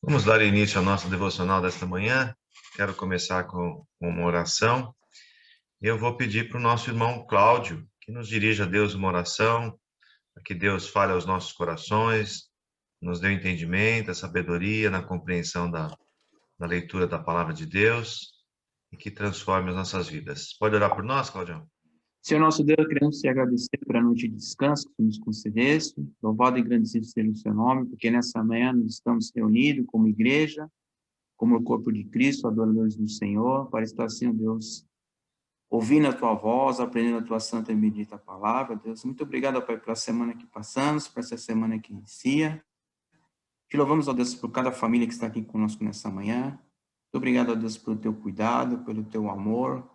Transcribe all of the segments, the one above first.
Vamos dar início ao nosso devocional desta manhã. Quero começar com uma oração. Eu vou pedir para o nosso irmão Cláudio que nos dirija a Deus uma oração, para que Deus fale aos nossos corações, nos dê o entendimento, a sabedoria na compreensão da leitura da palavra de Deus e que transforme as nossas vidas. Pode orar por nós, Cláudio? Senhor nosso Deus, queremos te agradecer por a noite de descanso que tu nos concedeste. Louvado e engrandecido seja o seu nome, porque nessa manhã nós estamos reunidos como igreja, como o corpo de Cristo, adoradores do Senhor, para estar, Senhor Deus, ouvindo a tua voz, aprendendo a tua santa e bendita palavra. Deus, muito obrigado, Pai, pela semana que passamos, por essa semana que inicia. Te louvamos, ó Deus, por cada família que está aqui conosco nessa manhã. Muito obrigado, ó Deus, pelo teu cuidado, pelo teu amor,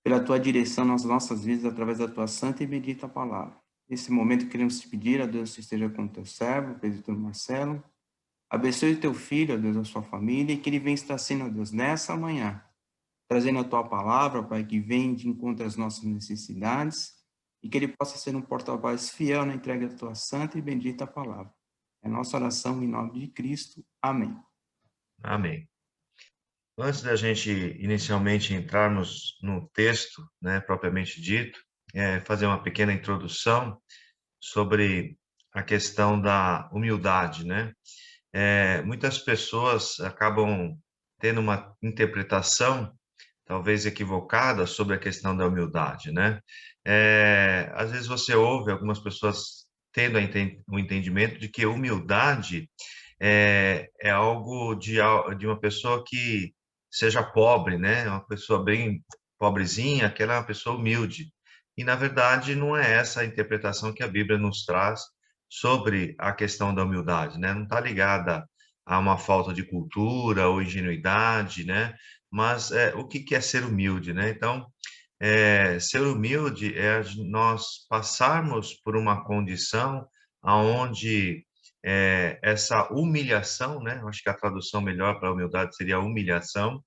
pela tua direção nas nossas vidas, através da tua santa e bendita palavra. Nesse momento, queremos te pedir, ó Deus, que esteja com o teu servo, o presbítero Marcelo. Abençoe o teu filho, ó Deus, a sua família, e que ele venha estar sendo, ó Deus, nessa manhã, trazendo a tua palavra, Pai, que vem de encontro às nossas necessidades, e que ele possa ser um porta-voz fiel na entrega da tua santa e bendita palavra. É a nossa oração em nome de Cristo. Amém. Amém. Antes da gente inicialmente entrarmos no texto, né, propriamente dito, fazer uma pequena introdução sobre a questão da humildade, né? Muitas pessoas acabam tendo uma interpretação, talvez equivocada, sobre a questão da humildade, né? Às vezes você ouve algumas pessoas tendo o entendimento de que humildade é algo de uma pessoa que seja pobre, né? Uma pessoa bem pobrezinha, que ela é uma pessoa humilde. E, na verdade, não é essa a interpretação que a Bíblia nos traz sobre a questão da humildade, né? Não está ligada a uma falta de cultura ou ingenuidade, né? Mas o que é ser humilde, né? Então, ser humilde é nós passarmos por uma condição aonde essa humilhação, né? Acho que a tradução melhor para humildade seria humilhação.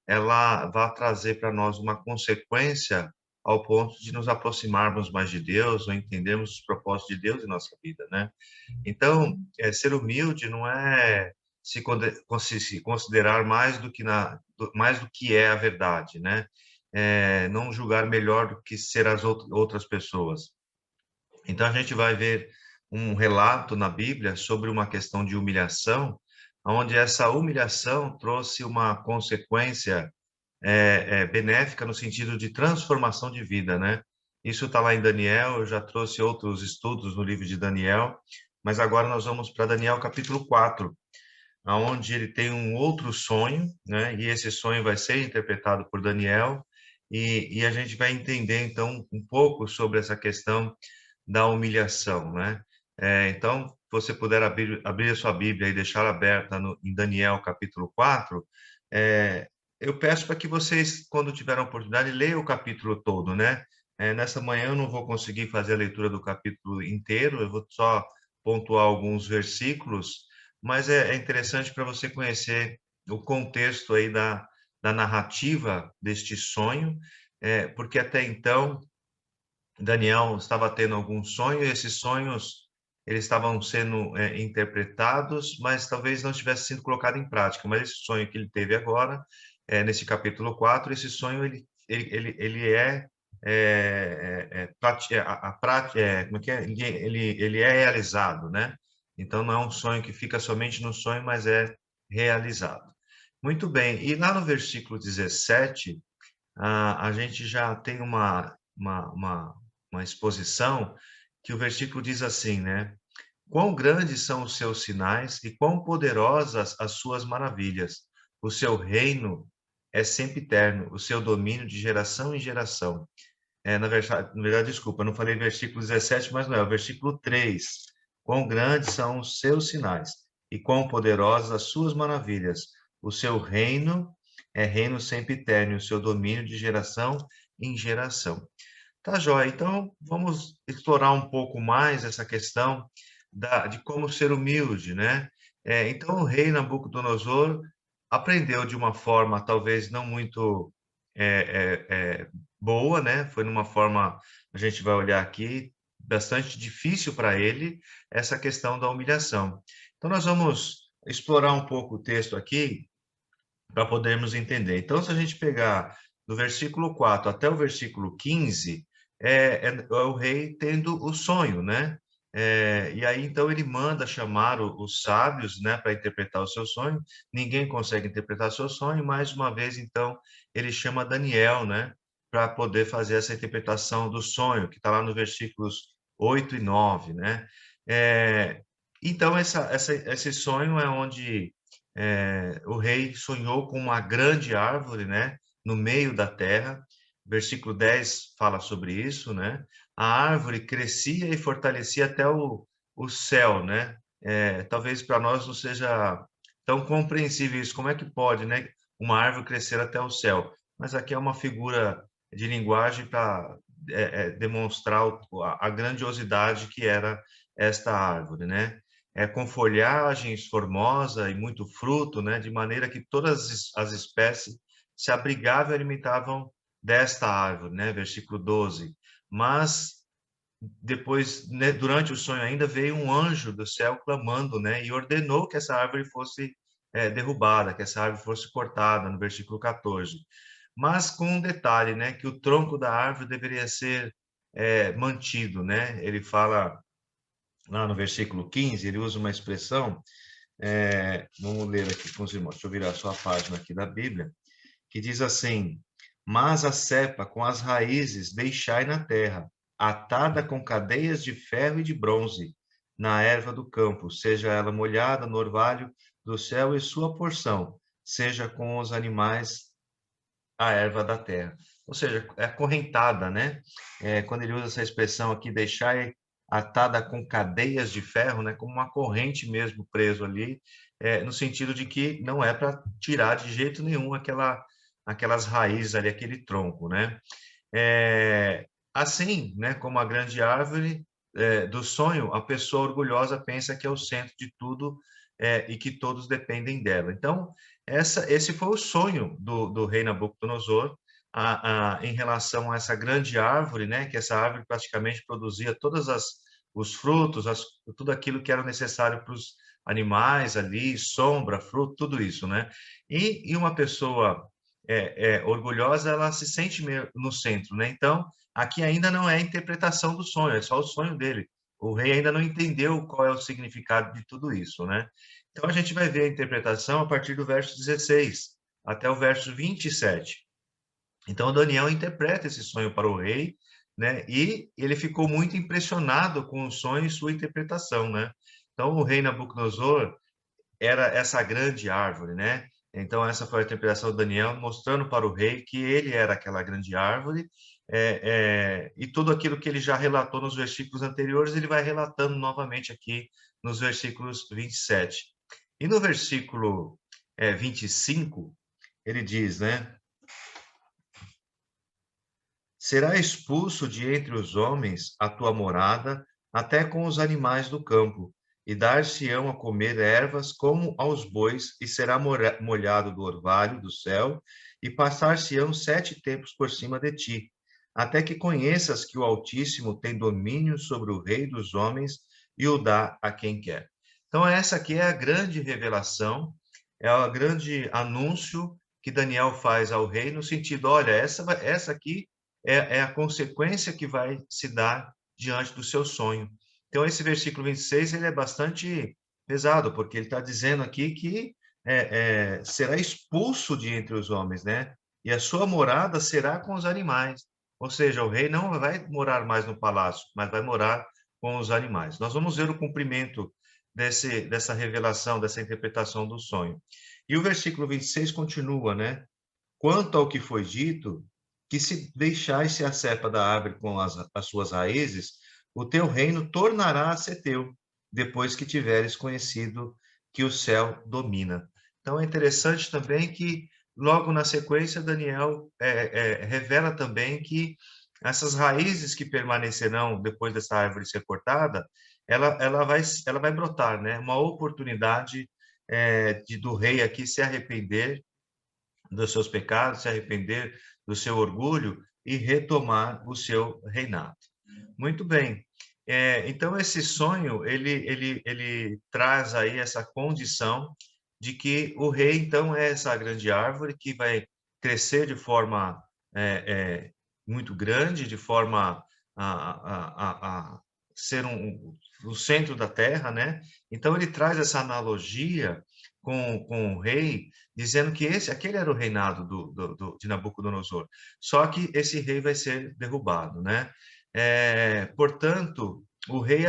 Ela vai trazer para nós uma consequência ao ponto de nos aproximarmos mais de Deus ou entendermos os propósitos de Deus em nossa vida, né? Então, ser humilde não é se considerar mais do que é a verdade, né? Não julgar melhor do que ser as outras pessoas. Então, a gente vai ver um relato na Bíblia sobre uma questão de humilhação, onde essa humilhação trouxe uma consequência benéfica no sentido de transformação de vida, né? Isso está lá em Daniel, eu já trouxe outros estudos no livro de Daniel, mas agora nós vamos para Daniel capítulo 4, onde ele tem um outro sonho, né? E esse sonho vai ser interpretado por Daniel, e a gente vai entender, então, um pouco sobre essa questão da humilhação, né? Então, se você puder abrir a sua Bíblia e deixar aberta em Daniel capítulo 4, eu peço para que vocês, quando tiverem a oportunidade, leiam o capítulo todo, né? Nessa manhã eu não vou conseguir fazer a leitura do capítulo inteiro, eu vou só pontuar alguns versículos, mas é interessante para você conhecer o contexto aí da narrativa deste sonho, porque até então Daniel estava tendo algum sonho, e esses sonhos eles estavam sendo interpretados, mas talvez não tivesse sido colocado em prática. Mas esse sonho que ele teve agora, nesse capítulo 4, esse sonho ele como é que é? Ele é realizado, né? Então não é um sonho que fica somente no sonho, mas é realizado. Muito bem, e lá no versículo 17, a gente já tem uma exposição que o versículo diz assim, né? Quão grandes são os seus sinais e quão poderosas as suas maravilhas. O seu reino é sempre eterno, o seu domínio de geração em geração. Na verdade, desculpa, eu não falei versículo 17, mas não é, o versículo 3. Quão grandes são os seus sinais e quão poderosas as suas maravilhas. O seu reino é reino sempre eterno, o seu domínio de geração em geração. Tá, joia. Então, vamos explorar um pouco mais essa questão de como ser humilde, né? Então, o rei Nabucodonosor aprendeu de uma forma talvez não muito boa, né? Foi numa forma, a gente vai olhar aqui, bastante difícil para ele, essa questão da humilhação. Então, nós vamos explorar um pouco o texto aqui para podermos entender. Então, se a gente pegar do versículo 4 até o versículo 15, é o rei tendo o sonho, né? E aí, então, ele manda chamar os sábios, né, para interpretar o seu sonho. Ninguém consegue interpretar o seu sonho. Mais uma vez, então, ele chama Daniel, né, para poder fazer essa interpretação do sonho, que está lá nos versículos 8 e 9, né? Então, esse sonho é onde o rei sonhou com uma grande árvore, né, no meio da terra. Versículo 10 fala sobre isso, né? A árvore crescia e fortalecia até o céu, né? Talvez para nós não seja tão compreensível isso. Como é que pode, né, uma árvore crescer até o céu? Mas aqui é uma figura de linguagem para demonstrar a grandiosidade que era esta árvore, né? Com folhagens formosa e muito fruto, né, de maneira que todas as espécies se abrigavam e alimentavam desta árvore, né, versículo 12. Mas depois, né, durante o sonho ainda, veio um anjo do céu clamando, né, e ordenou que essa árvore fosse derrubada, que essa árvore fosse cortada, no versículo 14. Mas com um detalhe, né, que o tronco da árvore deveria ser mantido, né? Ele fala lá no versículo 15, ele usa uma expressão, vamos ler aqui com os irmãos, deixa eu virar só a página aqui da Bíblia, que diz assim: mas a cepa com as raízes deixai na terra, atada com cadeias de ferro e de bronze, na erva do campo, seja ela molhada no orvalho do céu e sua porção, seja com os animais a erva da terra. Ou seja, é acorrentada, né? Quando ele usa essa expressão aqui, deixar atada com cadeias de ferro, né? Como uma corrente mesmo preso ali, no sentido de que não é para tirar de jeito nenhum aquelas raízes ali, aquele tronco, né? Assim, né? Como a grande árvore do sonho, a pessoa orgulhosa pensa que é o centro de tudo e que todos dependem dela. Então, esse foi o sonho do rei Nabucodonosor em relação a essa grande árvore, né? Que essa árvore praticamente produzia todas os frutos, tudo aquilo que era necessário para os animais ali, sombra, fruto, tudo isso, né? E uma pessoa orgulhosa, ela se sente no centro, né? Então, aqui ainda não é a interpretação do sonho, é só o sonho dele. O rei ainda não entendeu qual é o significado de tudo isso, né? Então, a gente vai ver a interpretação a partir do verso 16 até o verso 27. Então, Daniel interpreta esse sonho para o rei, né? E ele ficou muito impressionado com o sonho e sua interpretação, né? Então, o rei Nabucodonosor era essa grande árvore, né? Então, essa foi a interpretação de Daniel, mostrando para o rei que ele era aquela grande árvore, e tudo aquilo que ele já relatou nos versículos anteriores, ele vai relatando novamente aqui nos versículos 27. E no versículo 25, ele diz, né? Será expulso de entre os homens a tua morada, até com os animais do campo, e dar-se-ão a comer ervas como aos bois, e será molhado do orvalho do céu, e passar-se-ão 7 tempos por cima de ti, até que conheças que o Altíssimo tem domínio sobre o rei dos homens e o dá a quem quer. Então, essa aqui é a grande revelação, é o grande anúncio que Daniel faz ao rei, no sentido, olha, essa aqui é a consequência que vai se dar diante do seu sonho. Então, esse versículo 26, ele é bastante pesado, porque ele está dizendo aqui que será expulso de entre os homens, né? E a sua morada será com os animais. Ou seja, o rei não vai morar mais no palácio, mas vai morar com os animais. Nós vamos ver o cumprimento dessa revelação, dessa interpretação do sonho. E o versículo 26 continua, né? Quanto ao que foi dito, que se deixasse a cepa da árvore com as suas raízes, o teu reino tornará a ser teu, depois que tiveres conhecido que o céu domina. Então é interessante também que, logo na sequência, Daniel revela também que essas raízes que permanecerão depois dessa árvore ser cortada, ela vai brotar, né? Uma oportunidade do rei aqui se arrepender dos seus pecados, se arrepender do seu orgulho e retomar o seu reinado. Muito bem. Então, esse sonho, ele traz aí essa condição de que o rei, então, é essa grande árvore que vai crescer de forma muito grande, de forma a ser o centro da terra, né? Então, ele traz essa analogia com o rei, dizendo que aquele era o reinado de Nabucodonosor. Só que esse rei vai ser derrubado, né? Portanto, o rei,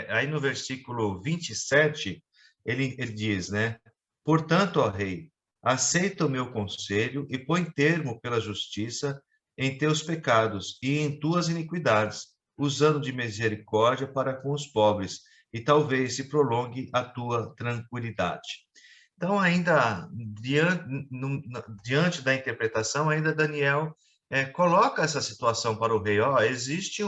aí no versículo 27, ele diz, né? Portanto, ó rei, aceita o meu conselho e põe termo pela justiça em teus pecados e em tuas iniquidades, usando de misericórdia para com os pobres, e talvez se prolongue a tua tranquilidade. Então, ainda diante da interpretação, ainda Daniel coloca essa situação para o rei. Ó, existe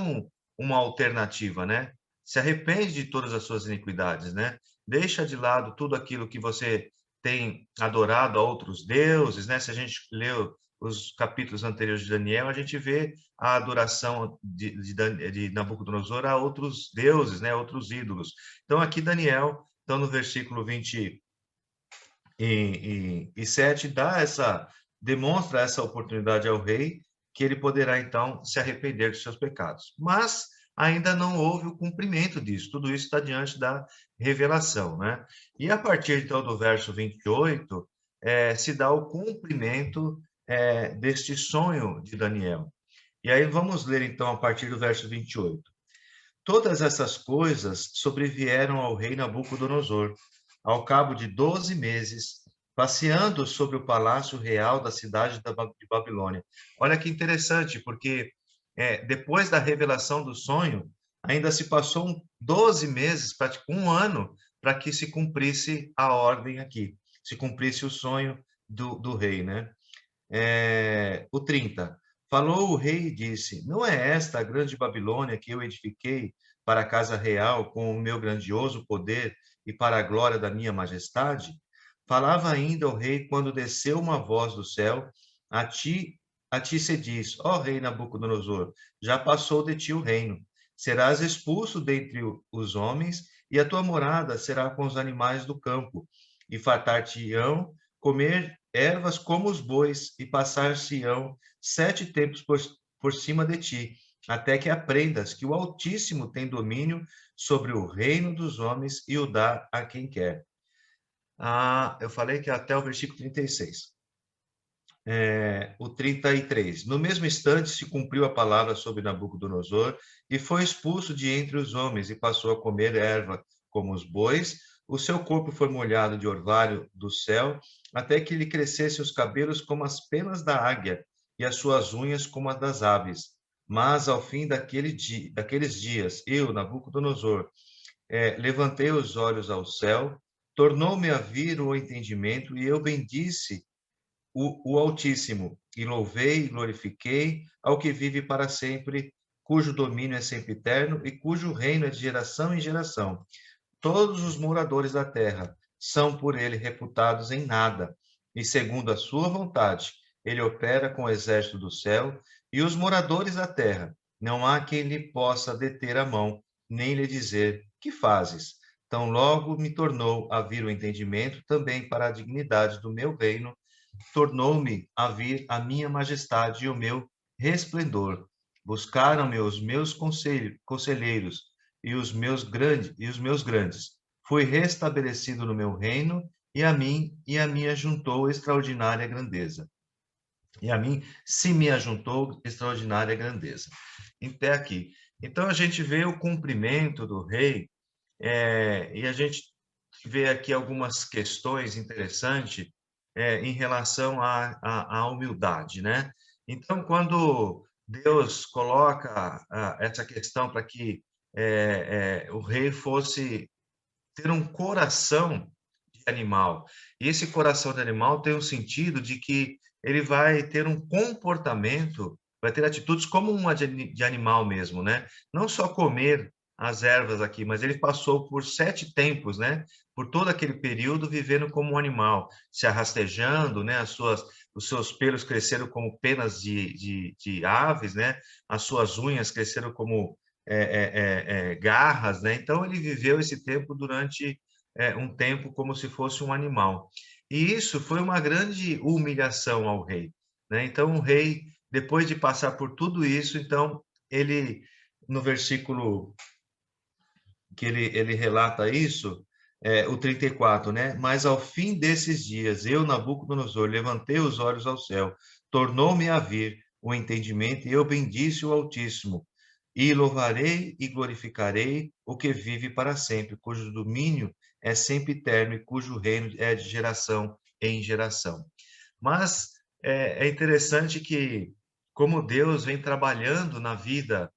uma alternativa, né? Se arrepende de todas as suas iniquidades, né? Deixa de lado tudo aquilo que você tem adorado a outros deuses, né? Se a gente leu os capítulos anteriores de Daniel, a gente vê a adoração de Nabucodonosor a outros deuses, né? Outros ídolos. Então, aqui Daniel, então no versículo 27 demonstra essa oportunidade ao rei, que ele poderá então se arrepender de seus pecados. Mas ainda não houve o cumprimento disso. Tudo isso está diante da revelação, né? E a partir então do verso 28, se dá o cumprimento deste sonho de Daniel. E aí vamos ler então a partir do verso 28. Todas essas coisas sobrevieram ao rei Nabucodonosor, ao cabo de 12 meses, passeando sobre o palácio real da cidade de Babilônia. Olha que interessante, porque depois da revelação do sonho, ainda se passou 12 meses, praticamente um ano, para que se cumprisse a ordem aqui, se cumprisse o sonho do rei, né? O 30. Falou o rei e disse: Não é esta a grande Babilônia que eu edifiquei para a casa real com o meu grandioso poder e para a glória da minha majestade? Falava ainda o rei quando desceu uma voz do céu: a ti se diz, ó rei Nabucodonosor, já passou de ti o reino. Serás expulso dentre os homens, e a tua morada será com os animais do campo, e fartar-te-ão comer ervas como os bois, e passar-se-ão 7 tempos por cima de ti, até que aprendas que o Altíssimo tem domínio sobre o reino dos homens e o dá a quem quer. Eu falei que até o versículo 36. O 33. No mesmo instante se cumpriu a palavra sobre Nabucodonosor e foi expulso de entre os homens e passou a comer erva como os bois. O seu corpo foi molhado de orvalho do céu até que lhe crescessem os cabelos como as penas da águia e as suas unhas como as das aves. Mas ao fim daqueles dias, eu, Nabucodonosor, levantei os olhos ao céu, tornou-me a vir o entendimento e eu bendisse o Altíssimo, e louvei e glorifiquei ao que vive para sempre, cujo domínio é sempre eterno e cujo reino é de geração em geração. Todos os moradores da terra são por ele reputados em nada, e segundo a sua vontade, ele opera com o exército do céu, e os moradores da terra, não há quem lhe possa deter a mão, nem lhe dizer: que fazes? Tão logo me tornou a vir o entendimento também para a dignidade do meu reino, tornou-me a vir a minha majestade e o meu resplendor. Buscaram-me os meus conselheiros e os meus grandes. Fui restabelecido no meu reino e a mim ajuntou extraordinária grandeza. E a mim se me ajuntou extraordinária grandeza. Até aqui. Então a gente vê o cumprimento do rei e a gente vê aqui algumas questões interessantes em relação à humildade, né? Então, quando Deus coloca essa questão para que o rei fosse ter um coração de animal, e esse coração de animal tem o sentido de que ele vai ter um comportamento, vai ter atitudes como uma de animal mesmo, né? Não só comer as ervas aqui, mas ele passou por 7 tempos, né? Por todo aquele período vivendo como um animal, se arrastejando, né? Os seus pelos cresceram como penas de aves, né? As suas unhas cresceram como garras, né? Então ele viveu esse tempo durante um tempo como se fosse um animal. E isso foi uma grande humilhação ao rei, né? Então o rei, depois de passar por tudo isso, então ele, no versículo que ele relata isso, o 34, né? Mas ao fim desses dias, eu, Nabucodonosor, levantei os olhos ao céu, tornou-me a vir o entendimento, e eu bendisse o Altíssimo, e louvarei e glorificarei o que vive para sempre, cujo domínio é sempre eterno e cujo reino é de geração em geração. Mas é interessante que, como Deus vem trabalhando na vida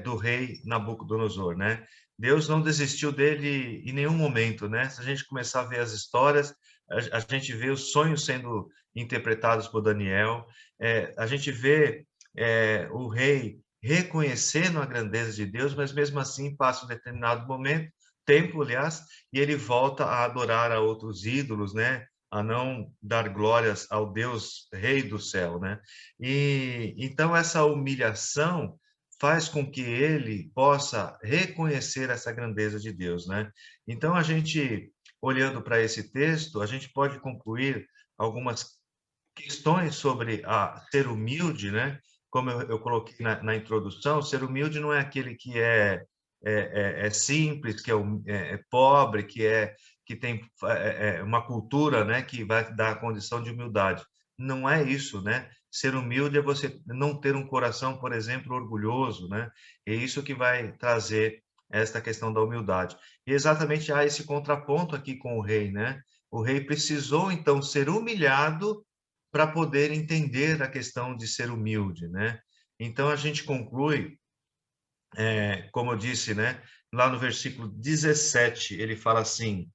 do rei Nabucodonosor, né? Deus não desistiu dele em nenhum momento, né? Se a gente começar a ver as histórias, a gente vê os sonhos sendo interpretados por Daniel, a gente vê o rei reconhecendo a grandeza de Deus, mas mesmo assim passa um determinado momento, tempo, aliás, e ele volta a adorar a outros ídolos, né? A não dar glórias ao Deus Rei do céu, né? E então essa humilhação faz com que ele possa reconhecer essa grandeza de Deus, né? Então a gente, olhando para esse texto, a gente pode concluir algumas questões sobre ser humilde, né? Como eu coloquei na introdução, ser humilde não é aquele que é simples, que é pobre, que tem uma cultura, né? Que vai dar a condição de humildade. Não é isso, né? Ser humilde é você não ter um coração, por exemplo, orgulhoso, né? É isso que vai trazer esta questão da humildade. E exatamente há esse contraponto aqui com o rei, né? O rei precisou então ser humilhado para poder entender a questão de ser humilde, né? Então a gente conclui, como eu disse, né? Lá no versículo 17, ele fala assim: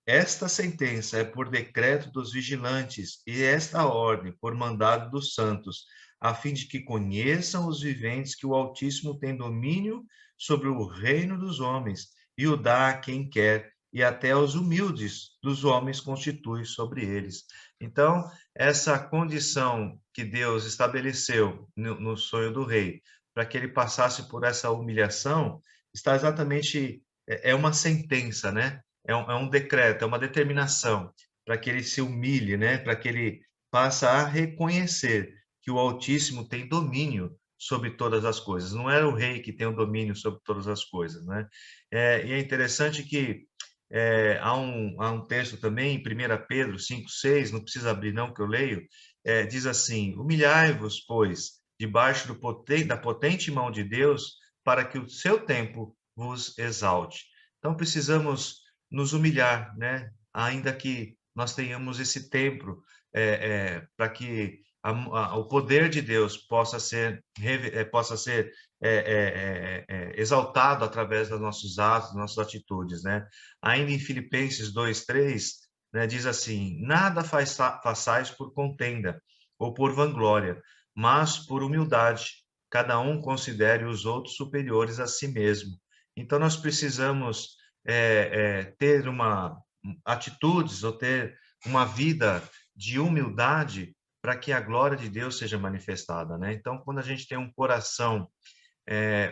esta sentença é por decreto dos vigilantes, e esta ordem por mandado dos santos, a fim de que conheçam os viventes que o Altíssimo tem domínio sobre o reino dos homens, e o dá a quem quer, e até aos humildes dos homens constitui sobre eles. Então, essa condição que Deus estabeleceu no sonho do rei, para que ele passasse por essa humilhação, está exatamente, é uma sentença, né? É um decreto, é uma determinação para que ele se humilhe, né? Para que ele passe a reconhecer que o Altíssimo tem domínio sobre todas as coisas. Não era o rei que tem o domínio sobre todas as coisas, né? E é interessante que há um texto também, em 1 Pedro 5,6, não precisa abrir não, que eu leio, diz assim: humilhai-vos, pois, debaixo da potente mão de Deus, para que o seu tempo vos exalte. Então, precisamos nos humilhar, né? Ainda que nós tenhamos esse tempo para que o poder de Deus possa ser exaltado através dos nossos atos, das nossas atitudes, né? Ainda em Filipenses 2:3, né, diz assim: nada façais por contenda ou por vanglória, mas por humildade. Cada um considere os outros superiores a si mesmo. Então, nós precisamos ter atitudes ou ter uma vida de humildade para que a glória de Deus seja manifestada, né? Então, quando a gente tem um coração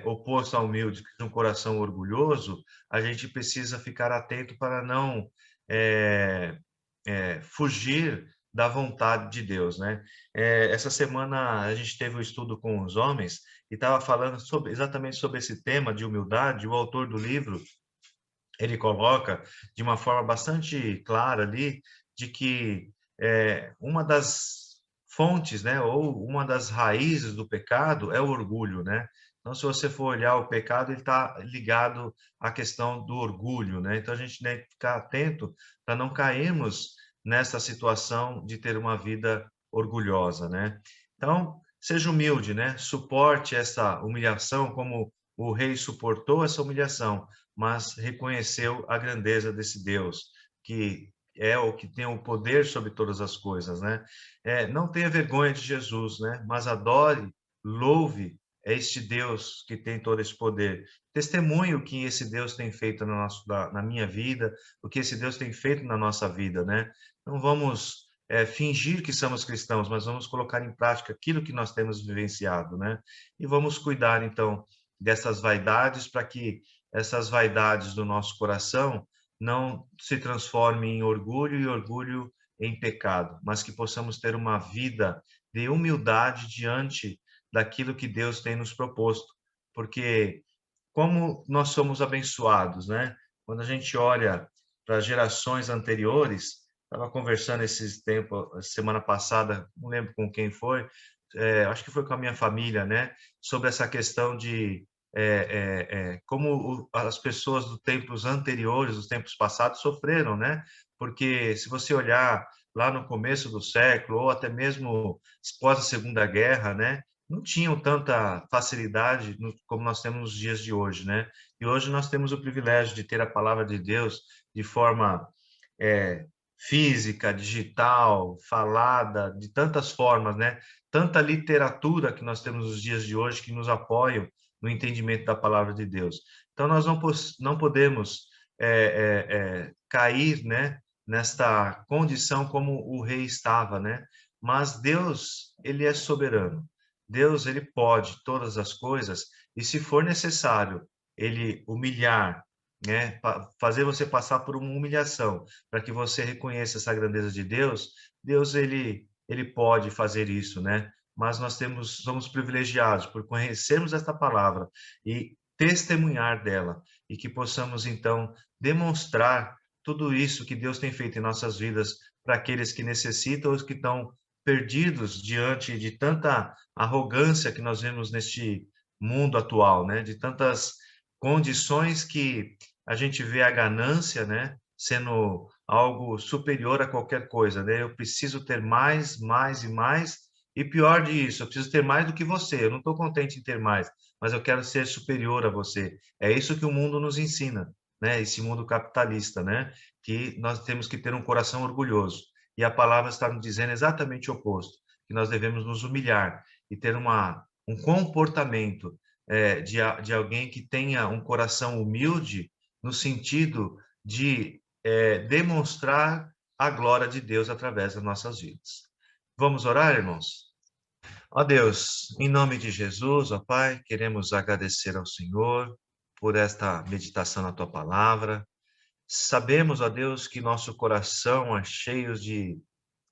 oposto ao humilde, um coração orgulhoso, a gente precisa ficar atento para não fugir da vontade de Deus, né? Essa semana a gente teve um estudo com os homens e estava falando exatamente sobre esse tema de humildade. O autor do livro, ele coloca de uma forma bastante clara ali de que uma das fontes, né, ou uma das raízes do pecado é o orgulho, né? Então, se você for olhar o pecado, ele está ligado à questão do orgulho, né? Então, a gente tem que ficar atento para não cairmos nessa situação de ter uma vida orgulhosa, né? Então, seja humilde, né? Suporte essa humilhação como o rei suportou essa humilhação, mas reconheceu a grandeza desse Deus, que é o que tem o poder sobre todas as coisas, né? Não tenha vergonha de Jesus, né? Mas adore, louve este Deus que tem todo esse poder. Testemunhe o que esse Deus tem feito na minha vida, o que esse Deus tem feito na nossa vida, né? Não vamos fingir que somos cristãos, mas vamos colocar em prática aquilo que nós temos vivenciado, né? E vamos cuidar, então, dessas vaidades, para que essas vaidades do nosso coração não se transformem em orgulho e orgulho em pecado, mas que possamos ter uma vida de humildade diante daquilo que Deus tem nos proposto, porque como nós somos abençoados, né? Quando a gente olha para gerações anteriores, estava conversando esses tempos, semana passada, não lembro com quem foi, acho que foi com a minha família, né? Sobre essa questão de como as pessoas dos tempos anteriores, dos tempos passados, sofreram, né? Porque se você olhar lá no começo do século, ou até mesmo após a Segunda Guerra, né? Não tinham tanta facilidade como nós temos nos dias de hoje, né? E hoje nós temos o privilégio de ter a palavra de Deus de forma física, digital, falada, de tantas formas, né? Tanta literatura que nós temos nos dias de hoje que nos apoiam no entendimento da palavra de Deus. Então, nós não podemos cair, né, nesta condição como o rei estava, né? Mas Deus, ele é soberano. Deus, ele pode todas as coisas, e se for necessário, ele humilhar, né, fazer você passar por uma humilhação, para que você reconheça essa grandeza de Deus, Deus, ele pode fazer isso, né? Mas nós somos privilegiados por conhecermos esta palavra e testemunhar dela, e que possamos, então, demonstrar tudo isso que Deus tem feito em nossas vidas para aqueles que necessitam, os que estão perdidos diante de tanta arrogância que nós vemos neste mundo atual, né? De tantas condições que a gente vê a ganância, né? Sendo algo superior a qualquer coisa, né? Eu preciso ter mais, mais e mais, e pior disso, eu preciso ter mais do que você. Eu não estou contente em ter mais, mas eu quero ser superior a você. É isso que o mundo nos ensina, né? Esse mundo capitalista, né? Que nós temos que ter um coração orgulhoso. E a palavra está nos dizendo exatamente o oposto, que nós devemos nos humilhar e ter um comportamento de alguém que tenha um coração humilde, no sentido de demonstrar a glória de Deus através das nossas vidas. Vamos orar, irmãos? Ó Deus, em nome de Jesus, ó Pai, queremos agradecer ao Senhor por esta meditação na Tua palavra. Sabemos, ó Deus, que nosso coração é cheio de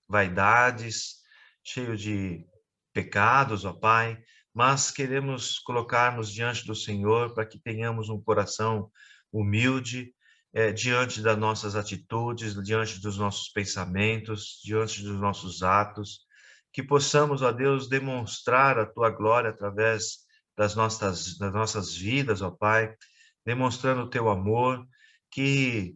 vaidades, cheio de pecados, ó Pai, mas queremos colocar-nos diante do Senhor para que tenhamos um coração humilde, diante das nossas atitudes, diante dos nossos pensamentos, diante dos nossos atos, que possamos, ó Deus, demonstrar a Tua glória através das nossas vidas, ó Pai, demonstrando o Teu amor, que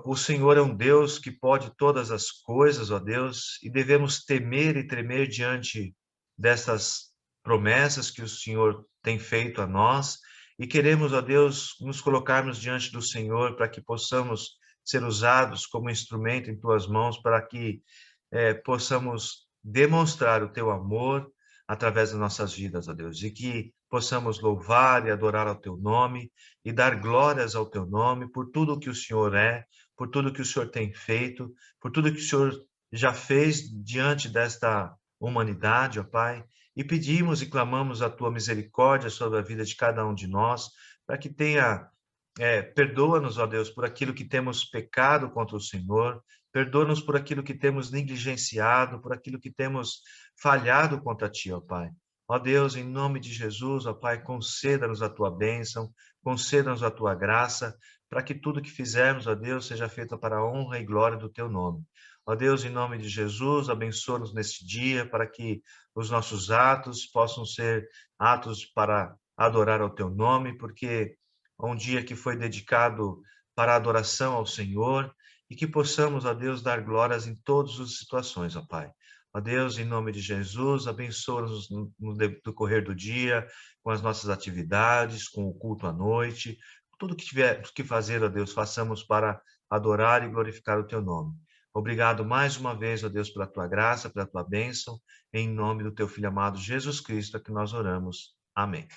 o Senhor é um Deus que pode todas as coisas, ó Deus, e devemos temer e tremer diante dessas promessas que o Senhor tem feito a nós, e queremos, ó Deus, nos colocarmos diante do Senhor para que possamos ser usados como instrumento em Tuas mãos, para que possamos demonstrar o Teu amor através das nossas vidas, ó Deus, e que possamos louvar e adorar ao Teu nome e dar glórias ao Teu nome por tudo que o Senhor é, por tudo que o Senhor tem feito, por tudo que o Senhor já fez diante desta humanidade, ó Pai, e pedimos e clamamos a Tua misericórdia sobre a vida de cada um de nós, para que tenha perdoa-nos, ó Deus, por aquilo que temos pecado contra o Senhor, perdoa-nos por aquilo que temos negligenciado, por aquilo que temos falhado contra Ti, ó Pai. Ó Deus, em nome de Jesus, ó Pai, conceda-nos a Tua bênção, conceda-nos a Tua graça, para que tudo que fizermos, ó Deus, seja feito para a honra e glória do Teu nome. Ó Deus, em nome de Jesus, abençoa-nos neste dia, para que os nossos atos possam ser atos para adorar ao Teu nome, porque um dia que foi dedicado para a adoração ao Senhor, e que possamos, ó Deus, dar glórias em todas as situações, ó Pai. Ó Deus, em nome de Jesus, abençoa-nos no decorrer do dia, com as nossas atividades, com o culto à noite, tudo que tiver que fazer, ó Deus, façamos para adorar e glorificar o Teu nome. Obrigado mais uma vez, ó Deus, pela Tua graça, pela Tua bênção, em nome do Teu Filho amado Jesus Cristo, é que nós oramos. Amém.